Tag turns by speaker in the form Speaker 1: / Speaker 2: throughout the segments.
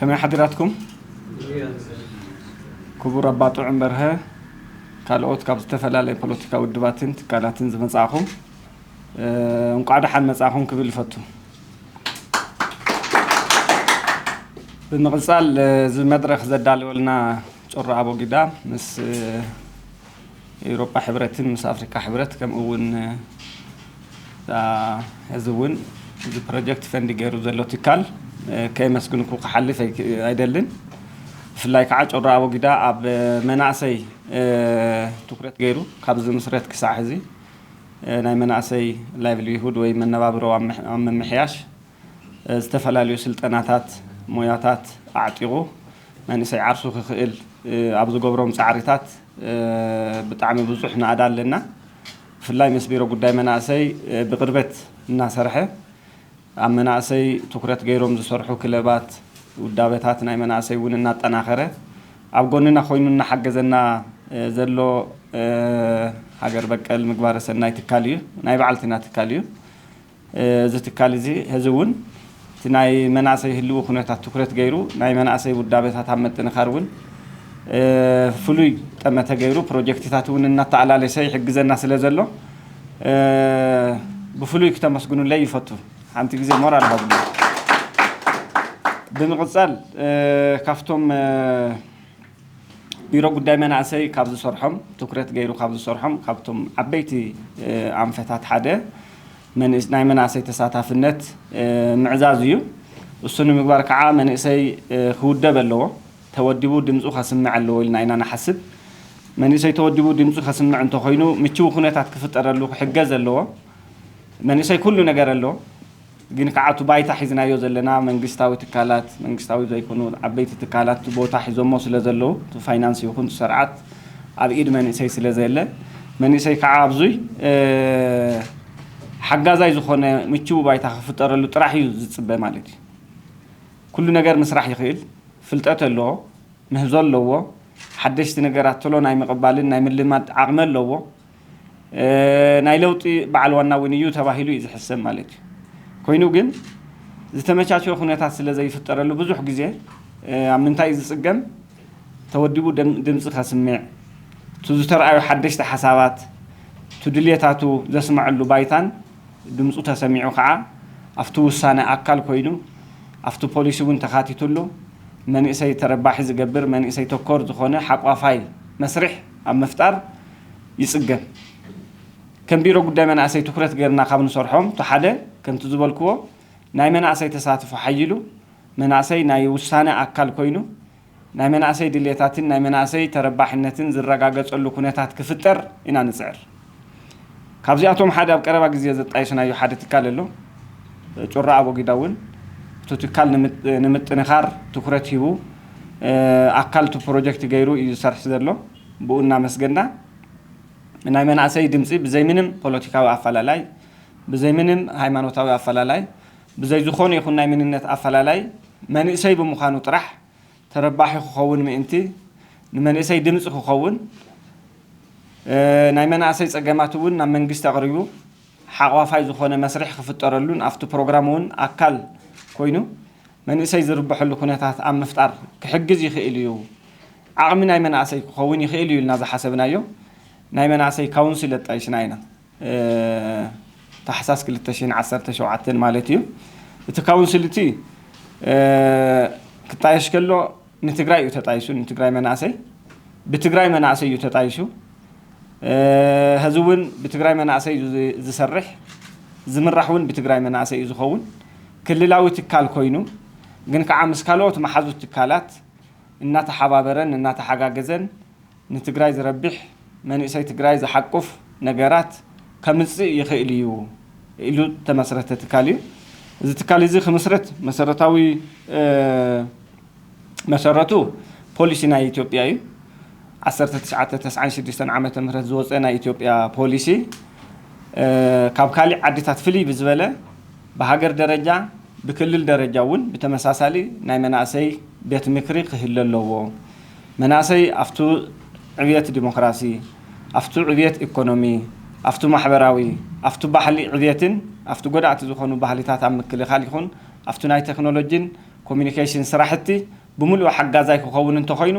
Speaker 1: كما حضراتكم كبر أباطو عمرها كالوت كابز تفلالي بوليتيكا ودباتين تكالاتين زمصاخم ونقعد حال مصاخم كبل فتو بالمقصال زي مدرخ زدالو لنا ጮራ አቦ ጊዳ ምስ ኤውሮፓ ሕብረትን ምስ አፍሪካ ሕብረት ከምኡውን ህዝቡን እዚ ፕሮጀክት ፈንድ ገይሩ ዘሎ ትካል ከይመስግንኩ ክሓልፍ አይደልን ፍላይ ከዓ ጮራ አቦ ጊዳ ኣብ መናእሰይ ትኩረት ገይሩ ካብ ዝምስረት ክሳዕ ሕዚ ናይ መናእሰይ ላይቭሊሁድ ወይ መነባብሮ ኣብ ምምሕያሽ ዝተፈላለዩ ስልጠናታት ሞያታት አዕጢቁ መንእሰይ ዓርሱ ክኽእል ኣብ ዝገብሮም ጻዕሪታት ብጣዕሚ ብዙሕ ናኣዳ ኣለና ፍላይ ምስ ቢሮ ጉዳይ መናእሰይ ብቅርበት እናሰርሐ ኣብ መናእሰይ ትኩረት ገይሮም ዝሰርሑ ክለባት ውዳበታት ናይ መናእሰይ እውን እናጠናኸረ ኣብ ጎንና ኮይኑ እናሓገዘና ዘሎ ሃገር በቀል ምግባረ ሰናይ ትካል እዩ ናይ በዓልትና ትካል እዩ እዚ ትካል እዚ ህዝብ እውን ናይ መናእሰይ ህልው ኩነታት ትኩረት ገይሩ ናይ መናእሰይ ውዳበታት ኣብ ምጥንኻር እውን ፍሉይ ጠመተ ገይሩ ፕሮጀክትታት እውን እናተዓላለሰ ይሕግዘና ስለ ዘሎ ብፍሉይ ክተመስግኑለይ ይፈቱ ሓንቲ ግዜ ሞራል ሃብሉ ብምቕጻል ካፍቶም ቢሮ ጉዳይ መናእሰይ ካብ ዝሰርሖም ትኩረት ገይሩ ካብ ዝሰርሖም ካብቶም ዓበይቲ ኣንፈታት ሓደ ናይ መናእሰይ ተሳታፍነት ምዕዛዝ እዩ እሱ ንምግባር ከዓ መንእሰይ ክውደብ ኣለዎ ተወዲቡ ድምፁ ከስምዕ ኣለዎ ኢልና ኢና ንሓስብ መንእሰይ ተወዲቡ ድምፁ ከስምዕ እንተኮይኑ ምቹው ኩነታት ክፍጠረሉ ክሕገዝ ኣለዎ መንእሰይ ኩሉ ነገር ኣለዎ ግን ከዓቱ ባይታ ሒዝናዮ ዘለና መንግስታዊ ትካላት መንግስታዊ ዘይኮኑ ዓበይቲ ትካላት ቦታ ሒዞሞ ስለ ዘለዉ ፋይናንስ ይኹን ስርዓት ኣብ ኢድ መንእሰይ ስለ ዘለ መንእሰይ ከዓ ኣብዙይ حجازاي زخونة متشو بايتا خفتر اللي تراحي زتصب مالتي كل نجار مسرح يخيل فلتقت اللو مهزول لو حدشت نجارات تلو نايم قبالين نايم اللي ما عمل لو نايلوتي بعلوانا ونيو تباهيلو إذا حسن مالتي كوينو جن إذا تمشى شو خونة تحصل زي فتر اللي بزوج جزء عم نتاي إذا سجن توديبو دمس خسمع تزتر أي حدشت حسابات تدليتاتو زسمع اللو بايتان دمصو تسمعو خا افتو وسانه اكل كوينو افتو بوليسون تخاتيتلو من اسي ترباح زغبر من اسي تكور زخونه حقافاي مسرح ام مفتار يصغن كم بيرو قدام انا اسي تكرت غيرنا خاب نسرحوم تحده كنت زبلكو ناي من اسي تساتفو حيلو من اسي ناي وسانه اكل كوينو ناي من اسي دليتاتين ناي من اسي ترباحنتين زرغاغصلو كونيتات كفطر انا نصعر كابزياتهم حدا بقربا غزي زطايسنايو حدا تكاللو ጮራ አቦ ጊዳውን ትትካል ንምጥንኻር ትኩረት ሂቡ አካልቱ ፕሮጀክት ገይሩ ይሰርሕ ዘሎ ብኡና መስገና ናይ መናእሰይ ድምጺ ብዘይ ምንም ፖለቲካዊ አፈላላይ ብዘይ ምንም ሃይማኖታዊ አፈላላይ ብዘይ ዝኾነ ይኹን ናይ ምንነት አፈላላይ መንእሰይ ብምዃኑ ጥራሕ ተረባሒ ክኸውን ምእንቲ ንመንእሰይ ድምጺ ክኸውን ናይ መናእሰይ ጸገማቱውን ናብ መንግስቲ አቅሪቡ حقوافاي زخونة مسرح خفترلون أفتو برنامجون أكل كوينو من إسي زربحلو كونتات أم مفتار كحجز يخيليو عقم ناي من أسي خوين يخيليو الناس حسبنا يو ناي من أسي كونسل تايشناينا تحساس كل تشين عصر تشوعتين مالتيو التكونسلتي كتايش كله نتجراي يتتايشو نتجراي من أسي بتجراي من أسي يتتايشو هزون بتجراي مناعسي زسرح زمرحون بتجراي مناعسي زخون كل لاوي تكال كوينو جن كعامس كالوت محزو تكالات النات حبابرن النات حجاجزن نتجراي زربح من يسي تجراي زحقف نجارات كمزي يخيليو إلو تمسرت تكاليو إذا تكالي زي خمسرت مسرتاوي مسرتو بوليسنا إثيوبياي 1996 عامة مهرت زوجنا إثيوبيا بوليسي كابكالي عدتات فلي بزبلة بهاجر درجة بكل الدرجة بتمساسالي ناي مناسي بيت مكري خهل اللوو مناسي أفتو عبية ديمقراطي أفتو عبية إقتصادي أفتو محبراوي أفتو بحلي عبية أفتو قدعة زخونو بحلي تاتعم كل خالي خون أفتو ناي تكنولوجين ኮሚኒኬሽን ስራሕቲ ብምሉእ ሓጋዛይ ክኸውን እንተኾይኑ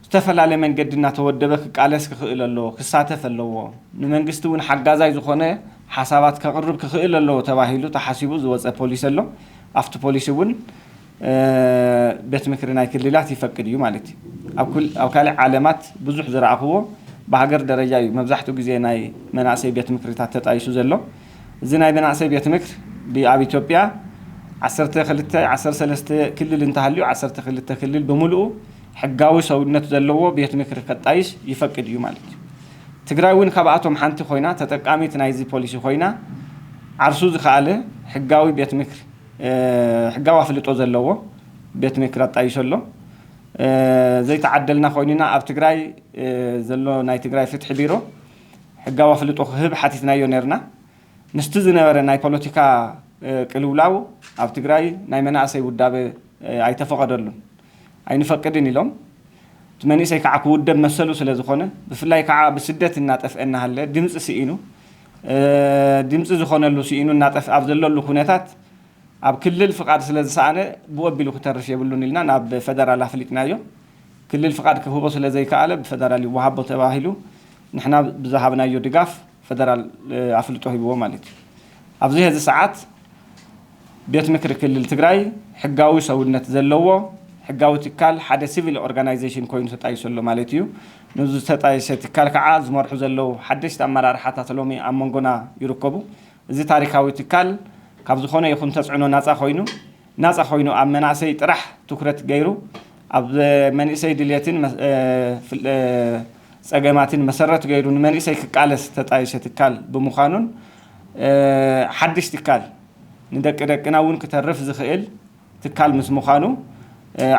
Speaker 1: ዝተፈላለዩ መንገድና ተወደበ ክቃለስ ክኽእል ኣለዎ ክሳተፍ ኣለዎ ንመንግስቲ እውን ሓጋዛይ ዝኾነ ሓሳባት ከቕርብ ክኽእል ኣለዎ ተባሂሉ ተሓሲቡ ዝወፀ ፖሊሲ ኣሎ ኣብቲ ፖሊሲ እውን ቤት ምክሪ ናይ ክልላት ይፈቅድ እዩ ማለት እዩ ኣብ ካልእ ዓለማት ብዙሕ ዝረኣኽዎ በሃገር ደረጃ እዩ መብዛሕትኡ ግዜ ናይ መናእሰይ ቤት ምክሪታት ተጣይሱ ዘሎ እዚ ናይ መናእሰይ ቤት ምክሪ ኣብ ኢትዮጵያ 12 13 ክልል እንተሃልዩ 12 ክልል ብምሉኡ ሕጋዊ ሰውነት ዘለዎ ቤት ምክሪ ከጣይሽ ይፈቅድ እዩ ማለት እዩ ትግራይ እውን ካብኣቶም ሓንቲ ኮይና ተጠቃሚት ናይዚ ፖሊሲ ኮይና ዓርሱ ዝኸኣለ ሕጋዊ ቤት ምክሪ ሕጋዊ ኣፍልጦ ዘለዎ ቤት ምክሪ ኣጣይሽ ኣሎ ዘይተዓደልና ኮይንና ኣብ ትግራይ ዘሎ ናይ ትግራይ ፍትሒ ቢሮ ሕጋዊ ኣፍልጦ ክህብ ሓቲትናዮ ነርና ምስቲ ዝነበረ ናይ ፖለቲካ ቅልውላው ኣብ ትግራይ ናይ መናእሰይ ውዳበ ኣይተፈቐደሉን ኣይንፈቅድን ኢሎም እቲ መንእሰይ ከዓ ክውደብ መሰሉ ስለ ዝኾነ ብፍላይ ከዓ ብስደት እናጠፍአና ሃለ ድምፂ ስኢኑ ድምፂ ዝኾነሉ ስኢኑ እናጠፍ ኣብ ዘለሉ ኩነታት ኣብ ክልል ፍቃድ ስለ ዝሰኣነ ብወቢሉ ክተርፍ የብሉን ኢልና ናብ ፌደራል ኣፍሊጥናዮ ክልል ፍቃድ ክህቦ ስለ ዘይከኣለ ብፌደራል ይወሃቦ ተባሂሉ ንሕና ብዝሃብናዮ ድጋፍ ፌደራል ኣፍልጦ ሂብዎ ማለት እዩ ኣብዚ ሕዚ ሰዓት ቤት ምክሪ ክልል ትግራይ ሕጋዊ ሰውነት ዘለዎ ሕጋዊ ትካል ሓደ ሲቪል ኦርጋናይዜሽን ኮይኑ ተጣይሱ ኣሎ ማለት እዩ ነዚ ተጣይሰ ትካል ከዓ ዝመርሑ ዘለው ሓደሽቲ ኣመራርሓታት ሎሚ ኣብ መንጎና ይርከቡ እዚ ታሪካዊ ትካል ካብ ዝኾነ ይኹን ተፅዕኖ ናፃ ኮይኑ ኣብ መናእሰይ ጥራሕ ትኩረት ገይሩ ኣብ መንእሰይ ድልየትን ፀገማትን መሰረት ገይሩ ንመንእሰይ ክቃለስ ተጣይሰ ትካል ብምዃኑን ሓድሽ ትካል ንደቂ ደቅና እውን ክተርፍ ዝኽእል ትካል ምስ ምዃኑ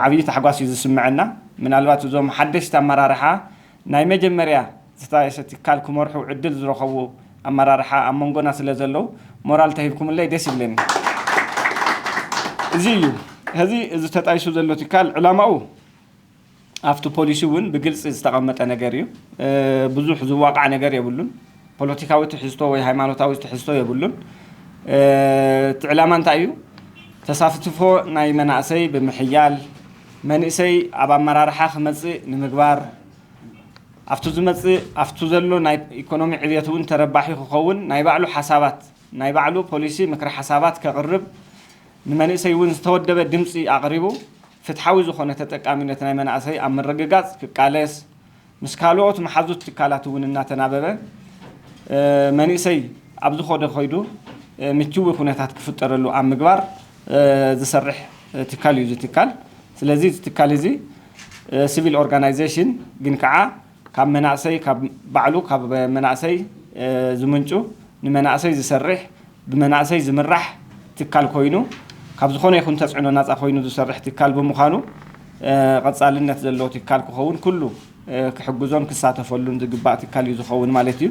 Speaker 1: ዓብዪ ታሕጓስ እዩ ዝስምዐና ምናልባት እዞም ሓደሽቲ ኣመራርሓ ናይ መጀመርያ ዝተጣየሰ ትካል ክመርሑ ዕድል ዝረኸቡ ኣመራርሓ ኣብ መንጎና ስለ ዘለው ሞራል ተሂብኩምለይ ደስ ይብለኒ እዚ እዩ ሕዚ እዚ ተጣይሱ ዘሎ ትካል ዕላማኡ ኣብቲ ፖሊሲ እውን ብግልፂ ዝተቐመጠ ነገር እዩ ብዙሕ ዝዋቃዕ ነገር የብሉን ፖለቲካዊ ትሕዝቶ ወይ ሃይማኖታዊ ትሕዝቶ የብሉን እቲ ዕላማ እንታይ እዩ ተሳትፎ ናይ መናእሰይ ብምሕያል መንእሰይ ኣብ ኣመራርሓ ክመፅእ ንምግባር ኣብቲ ዝመፅእ ኣብቲ ዘሎ ናይ ኢኮኖሚ ዕብየት እውን ተረባሒ ክኸውን ናይ ባዕሉ ሓሳባት ናይ ባዕሉ ፖሊሲ ምክሪ ሓሳባት ከቕርብ ንመንእሰይ እውን ዝተወደበ ድምፂ ኣቕሪቡ ፍትሓዊ ዝኾነ ተጠቃሚነት ናይ መናእሰይ ኣብ ምርግጋፅ ክቃለስ ምስ ካልኦት መሓዙት ትካላት እውን እናተናበበ መንእሰይ ኣብ ዝኸደ ኮይዱ ምችው ኩነታት ክፍጠረሉ ኣብ ምግባር ዝሰርሕ ትካል እዩ ትካል ስለዚ ትካል እዚ ሲቪል ኦርጋናይዜሽን ግን ከዓ ካብ መናእሰይ ካብ ባዕሉ ካብ መናእሰይ ዝምንጩ ንመናእሰይ ዝሰርሕ ብመናእሰይ ዝምራሕ ትካል ኮይኑ ካብ ዝኾነ ይኹን ተፅዕኖ ናፃ ኮይኑ ዝሰርሕ ትካል ብምዃኑ ቀፃልነት ዘለዎ ትካል ክኸውን ኩሉ ክሕግዞን ክሳተፈሉን ዝግባእ ትካል እዩ ዝኸውን ማለት እዩ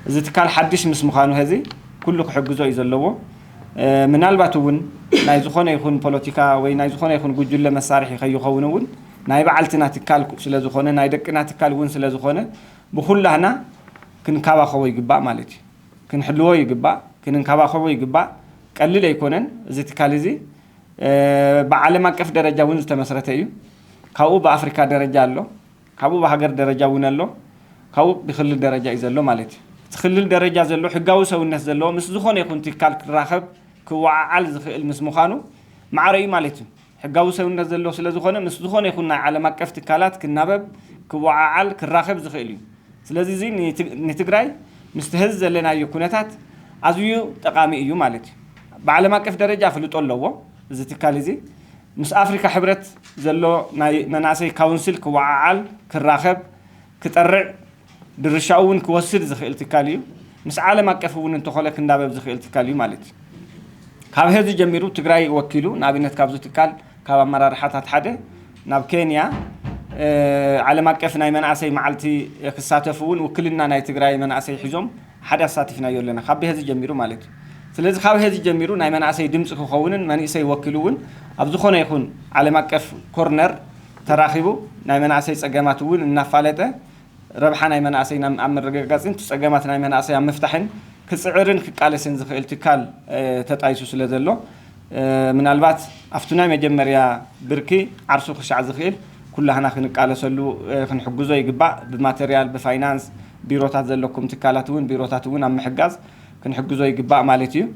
Speaker 1: እዚ ትካል ሓድሽ ምስ ምዃኑ ሕዚ ኩሉ ክሕግዞ እዩ ዘለዎ ምናልባት እውን ናይ ዝኾነ ይኹን ፖለቲካ ወይ ናይ ዝኾነ ይኹን ጉጅለ መሳርሒ ከይኸውን እውን ናይ በዓልትና ትካል ስለ ዝኾነ ናይ ደቅና ትካል እውን ስለ ዝኾነ ብኩላህና ክንከባኸቦ ይግባእ ማለት እዩ ክንሕልዎ ይግባእ ክንከባኸቦ ይግባእ ቀሊል ኣይኮነን እዚ ትካል እዚ ብዓለም ኣቀፍ ደረጃ እውን ዝተመስረተ እዩ ካብኡ ብኣፍሪካ ደረጃ ኣሎ ካብኡ ብሃገር ደረጃ እውን ኣሎ ካብኡ ብክልል ደረጃ እዩ ዘሎ ማለት እዩ እቲ ክልል ደረጃ ዘሎ ሕጋዊ ሰውነት ዘለዎ ምስ ዝኾነ ይኹን ትካል ክራኸብ ክወዓዓል ዝኽእል ምስ ምዃኑ ማዕረ እዩ ማለት እዩ ሕጋዊ ሰውነት ዘለዎ ስለ ዝኾነ ምስ ዝኾነ ይኹን ናይ ዓለም ኣቀፍ ትካላት ክናበብ ክወዓዓል ክራኸብ ዝኽእል እዩ ስለዚ እዚ ንትግራይ ምስቲ ሕዚ ዘለናዮ ኩነታት ኣዝዩ ጠቃሚ እዩ ማለት እዩ ብዓለም ኣቀፍ ደረጃ ፍልጦ ኣለዎ እዚ ትካል እዚ ምስ ኣፍሪካ ሕብረት ዘሎ ናይ መናእሰይ ካውንስል ክወዓዓል ክራኸብ ክጠርዕ ድርሻኡ እውን ክወስድ ዝኽእል ትካል እዩ ምስ ዓለም ኣቀፍ እውን እንተኾለ ክንዳበብ ዝኽእል ትካል እዩ ማለት እዩ ካብ ሕዚ ጀሚሩ ትግራይ ወኪሉ ንኣብነት ካብዚ ትካል ካብ ኣመራርሓታት ሓደ ናብ ኬንያ ዓለም ኣቀፍ ናይ መናእሰይ መዓልቲ ክሳተፉ እውን ውክልና ናይ ትግራይ መናእሰይ ሒዞም ሓደ ኣሳቲፍናዮ ኣለና ካብ ሕዚ ጀሚሩ ማለት እዩ ስለዚ ካብ ሕዚ ጀሚሩ ናይ መናእሰይ ድምፂ ክኸውንን መንእሰይ ወኪሉ እውን ኣብ ዝኾነ ይኹን ዓለም ኣቀፍ ኮርነር ተራኺቡ ናይ መናእሰይ ፀገማት እውን እናፋለጠ ረብሓ ናይ መናእሰይ ኣብ ምርግጋፅን ፀገማት ናይ መናእሰይ ኣብ ምፍታሕን ክፅዕርን ክቃለስን ዝኽእል ትካል ተጣይሱ ስለ ዘሎ من البات أفتنا مجمريا بركي عرسو خشع زخيل كلها نخنق على سلو خنحجزو يجبع بماتريال بفاينانس بيروتات زلكم تكالاتون بيروتاتون عم حجاز خنحجزو يجبع مالتيو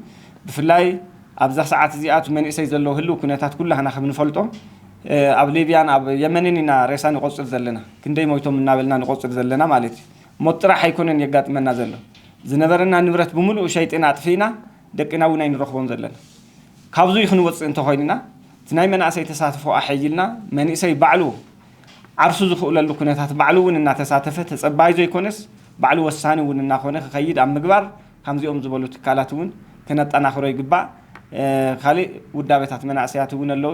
Speaker 1: بفلاي أبزح ساعات زيات من إسي زلو هلو كنتات كلها نخبن فلتهم أب ليبيان أب يمنينا رئيسان قصر زلنا كندي مويتهم من نابلنا نقصر زلنا مالتي مطرح حيكون يجات من نازله زنبرنا نبرت بملو شيطان عطفينا دقنا ونين رخبون زلنا كابزو يخنو وص انت خويننا تناي من اسي تساتفو احيلنا من اسي بعلو عرسو زخول له كنتات بعلو وننا تساتفه تصبايزو يكونس بعلو وساني وننا خونه خيد ام مغبار خمزيوم زبلو تكالاتون كنطناخرو يغبا خالي ودابيتات من اسيات ونلو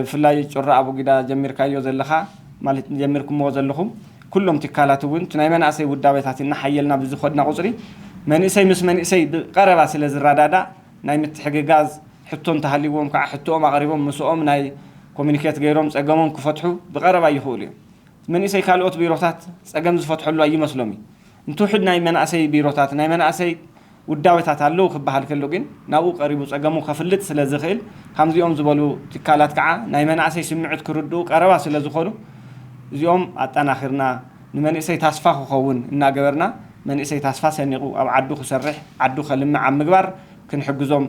Speaker 1: فلاي ጭራ ابو غدا جمير كايو زلخا مالت جميركم مو زلخم كلهم تكالاتون تناي من اسي ودابيتاتنا حيلنا بزو خدنا قصري من اسي مس من اسي قربا سلازرادادا ناي متحققاز حتون تهليوم كع حتوم اقربهم مسؤوم ناي كومينيكيت غيروم صقمون كفتحو بقربا يخول من اسي كالوت بيروتات صقم زفتحو له اي مسلمي انتو حد ناي من اسي بيروتات ناي من اسي وداويتات አለው ክባሃል ከሎ ግን ናው ቀሪቡ ጸገሙ ከፍልጥ ስለዝኽል ከምዚኦም ዝበሉ ትካላት ከዓ ናይ መናእሰይ ስምዕት ክርዱ ቀረባ ስለዝኾኑ እዚኦም አጣናኽርና ንመንእሰይ ታስፋ ክኸውን እናገበርና መንእሰይ ታስፋ ሰኒቁ ኣብ ዓዱ ክሰርሕ ዓዱ ከልምዕ ኣብ ምግባር ክንሕግዞም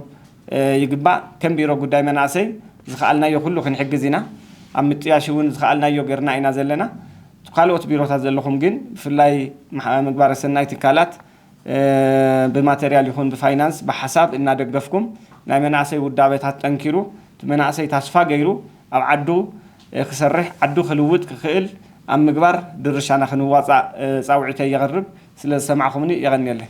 Speaker 1: ይግባእ ከም ቢሮ ጉዳይ መናእሰይ ዝኽኣልናዮ ኩሉ ክንሕግዝ ኢና ኣብ ምጥያሽ እውን ዝኽኣልናዮ ገርና ኢና ዘለና ካልኦት ቢሮታት ዘለኹም ግን ብፍላይ ምግባረ ሰናይ ትካላት بماتريال يكون بفاينانس بحساب إن دقفكم لا مناسي ودابتات تنكروا مناسي تصفى غيرو أو عدو خسرح عدو خلوت كخيل أم مقبار درشانا خنواصع صاوعتي يغرب سلا سمعكم يغني له